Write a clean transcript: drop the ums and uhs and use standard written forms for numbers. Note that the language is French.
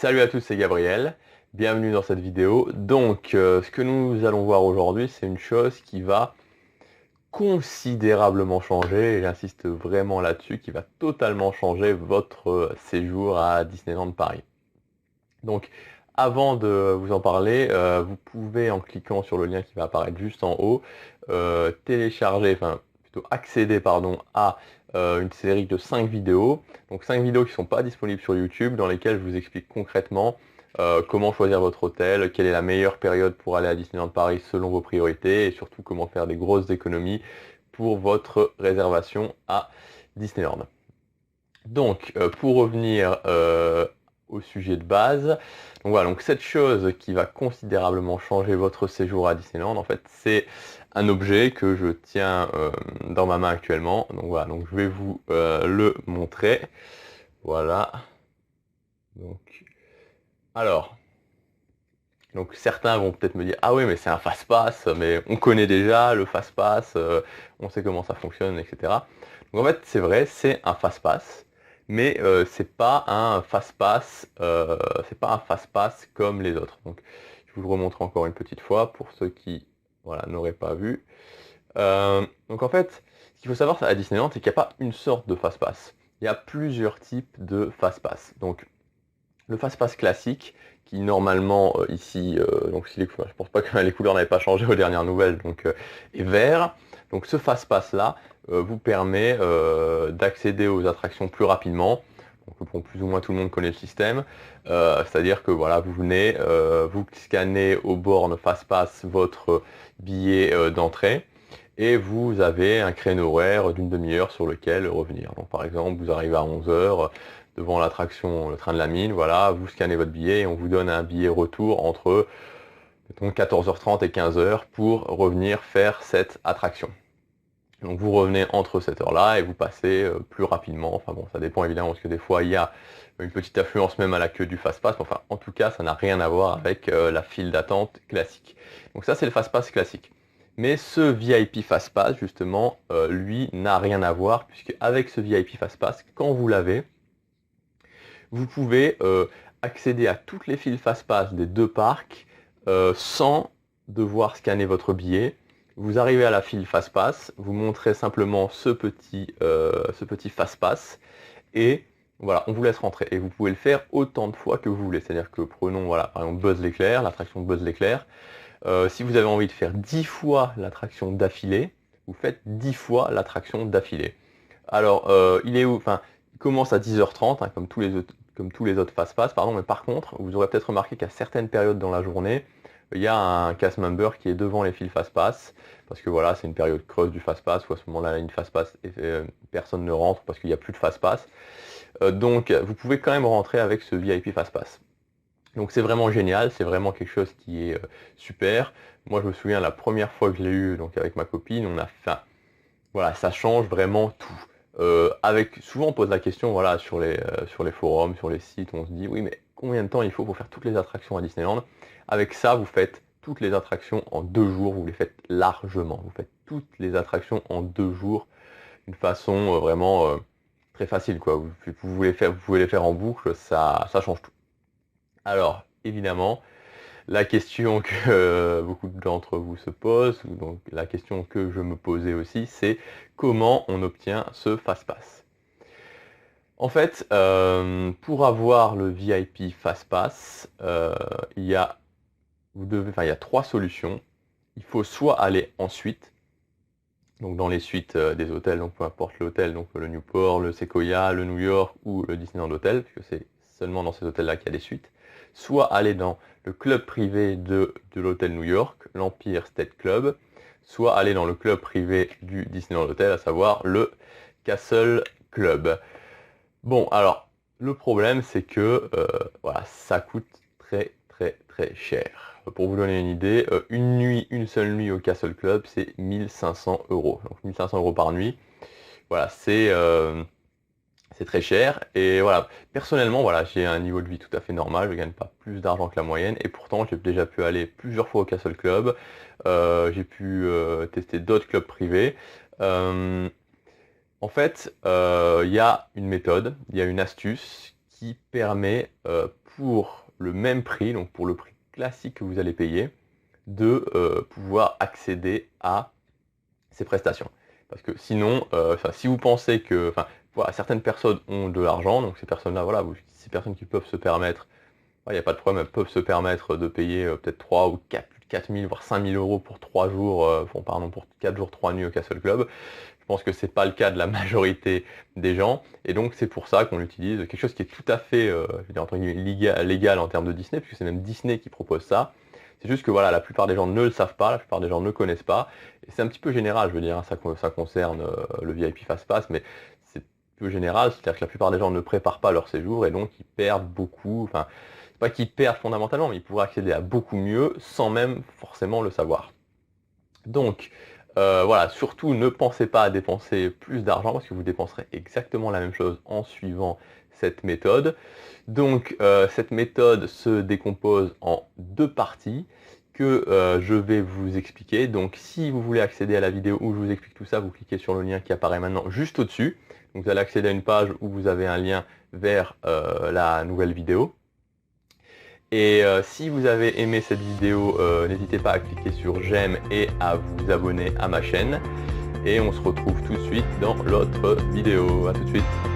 Salut à tous, c'est Gabriel. Bienvenue dans cette vidéo. Donc, ce que nous allons voir aujourd'hui, c'est une chose qui va considérablement changer, et j'insiste vraiment là-dessus, qui va totalement changer votre séjour à Disneyland Paris. Donc, avant de vous en parler, vous pouvez, en cliquant sur le lien qui va apparaître juste en haut, télécharger, enfin plutôt accéder, pardon, à une série de 5 vidéos. Donc 5 vidéos qui ne sont pas disponibles sur YouTube, dans lesquelles je vous explique concrètement comment choisir votre hôtel, quelle est la meilleure période pour aller à Disneyland Paris selon vos priorités, et surtout comment faire des grosses économies pour votre réservation à Disneyland. Donc, pour revenir au sujet de base, donc voilà, donc cette chose qui va considérablement changer votre séjour à Disneyland, en fait, c'est un objet que je tiens dans ma main actuellement. Donc voilà, donc je vais vous le montrer. Voilà. Donc, alors, donc certains vont peut-être me dire, ah oui, mais c'est un fast-pass, mais on connaît déjà le fast-pass, on sait comment ça fonctionne, etc. Donc en fait, c'est vrai, c'est un fast-pass, mais c'est pas un fast-pass comme les autres. Donc je vous le remontre encore une petite fois pour ceux qui voilà, n'auraient pas vu. Donc en fait, ce qu'il faut savoir à Disneyland, c'est qu'il n'y a pas une sorte de fast-pass. Il y a plusieurs types de fast-pass. Donc le fast-pass classique, qui normalement ici, donc si je pense pas que les couleurs n'avaient pas changé aux dernières nouvelles, donc est vert. Donc ce fast-pass là vous permet d'accéder aux attractions plus rapidement. Donc pour plus ou moins tout le monde connaît le système. C'est-à-dire que voilà, vous venez, vous scannez aux bornes fast-pass votre billet d'entrée. Et vous avez un créneau horaire d'une demi-heure sur lequel revenir. Donc par exemple, vous arrivez à 11 heures devant l'attraction, le train de la mine, voilà, vous scannez votre billet et on vous donne un billet retour entre 14h30 et 15h pour revenir faire cette attraction. Donc vous revenez entre cette heure-là et vous passez plus rapidement. Enfin bon, ça dépend évidemment parce que des fois il y a une petite affluence même à la queue du fast-pass. Enfin, en tout cas, ça n'a rien à voir avec la file d'attente classique. Donc ça, c'est le fast-pass classique. Mais ce VIP fast-pass, justement, lui, n'a rien à voir puisque avec ce VIP fast-pass, quand vous l'avez, vous pouvez accéder à toutes les files fast-pass des deux parcs sans devoir scanner votre billet. Vous arrivez à la file fast-pass, vous montrez simplement ce petit fast-pass et voilà, on vous laisse rentrer. Et vous pouvez le faire autant de fois que vous voulez. C'est-à-dire que prenons, voilà, par exemple Buzz l'éclair, l'attraction de Buzz l'éclair. Si vous avez envie de faire 10 fois l'attraction d'affilée, vous faites 10 fois l'attraction d'affilée. Alors, il est où? Enfin, il commence à 10h30, hein, comme tous les autres fast-pass, pardon, mais par contre, vous aurez peut-être remarqué qu'à certaines périodes dans la journée, il y a un cast member qui est devant les files fast-pass, parce que voilà, c'est une période creuse du fast-pass, où à ce moment-là, une fast-pass, personne ne rentre parce qu'il n'y a plus de fast-pass. Donc, vous pouvez quand même rentrer avec ce VIP fast-pass. Donc c'est vraiment génial, c'est vraiment quelque chose qui est super. Moi je me souviens la première fois que je l'ai eu donc avec ma copine, on a fait, voilà, ça change vraiment tout. Souvent on pose la question voilà, sur les forums, sur les sites, on se dit oui mais combien de temps il faut pour faire toutes les attractions à Disneyland? Avec ça, vous faites toutes les attractions en 2 jours, vous les faites largement. Vous faites toutes les attractions en 2 jours d'une façon vraiment très facile, quoi. Vous pouvez les faire en boucle, ça change tout. Alors, évidemment, la question que beaucoup d'entre vous se posent, ou donc la question que je me posais aussi, c'est comment on obtient ce fast-pass. En fait, pour avoir le VIP fast-pass, il y a 3 solutions. Il faut soit aller en suite, donc dans les suites des hôtels, donc peu importe l'hôtel, donc le Newport, le Sequoia, le New York ou le Disneyland Hotel, puisque c'est seulement dans ces hôtels-là qu'il y a des suites, soit aller dans le club privé de l'hôtel New York, l'Empire State Club, soit aller dans le club privé du Disneyland Hotel, à savoir le Castle Club. Bon, alors, le problème, c'est que voilà, ça coûte très très très cher. Pour vous donner une idée, une seule nuit au Castle Club, c'est 1500 euros. Donc 1500 euros par nuit. Voilà, c'est très cher. Et voilà, personnellement, voilà, j'ai un niveau de vie tout à fait normal. Je ne gagne pas plus d'argent que la moyenne. Et pourtant, j'ai déjà pu aller plusieurs fois au Castle Club. J'ai pu tester d'autres clubs privés. En fait, il y a une méthode, il y a une astuce qui permet pour le même prix, donc pour le prix classique que vous allez payer, de pouvoir accéder à ces prestations. Parce que sinon, si vous pensez que, voilà, certaines personnes ont de l'argent, donc ces personnes-là, voilà, ces personnes qui peuvent se permettre, il n'y a pas de problème, elles peuvent se permettre de payer peut-être 3 ou 4 000, voire 5 000 euros pour 3 jours, pour 4 jours, 3 nuits au Castle Club. Je pense que c'est pas le cas de la majorité des gens, et donc c'est pour ça qu'on utilise quelque chose qui est tout à fait, je veux dire, entre guillemets, légal en termes de Disney, puisque c'est même Disney qui propose ça. C'est juste que voilà, la plupart des gens ne le savent pas, la plupart des gens ne connaissent pas, et c'est un petit peu général, je veux dire, hein, ça concerne le VIP Fastpass, mais c'est peu général, c'est-à-dire que la plupart des gens ne préparent pas leur séjour, et donc ils perdent beaucoup, enfin, c'est pas qu'ils perdent fondamentalement, mais ils pourraient accéder à beaucoup mieux sans même forcément le savoir. Donc, voilà, surtout ne pensez pas à dépenser plus d'argent parce que vous dépenserez exactement la même chose en suivant cette méthode. Donc, cette méthode se décompose en 2 parties que je vais vous expliquer. Donc, si vous voulez accéder à la vidéo où je vous explique tout ça, vous cliquez sur le lien qui apparaît maintenant juste au-dessus. Donc, vous allez accéder à une page où vous avez un lien vers la nouvelle vidéo. Et si vous avez aimé cette vidéo, n'hésitez pas à cliquer sur j'aime et à vous abonner à ma chaîne. Et on se retrouve tout de suite dans l'autre vidéo. A tout de suite.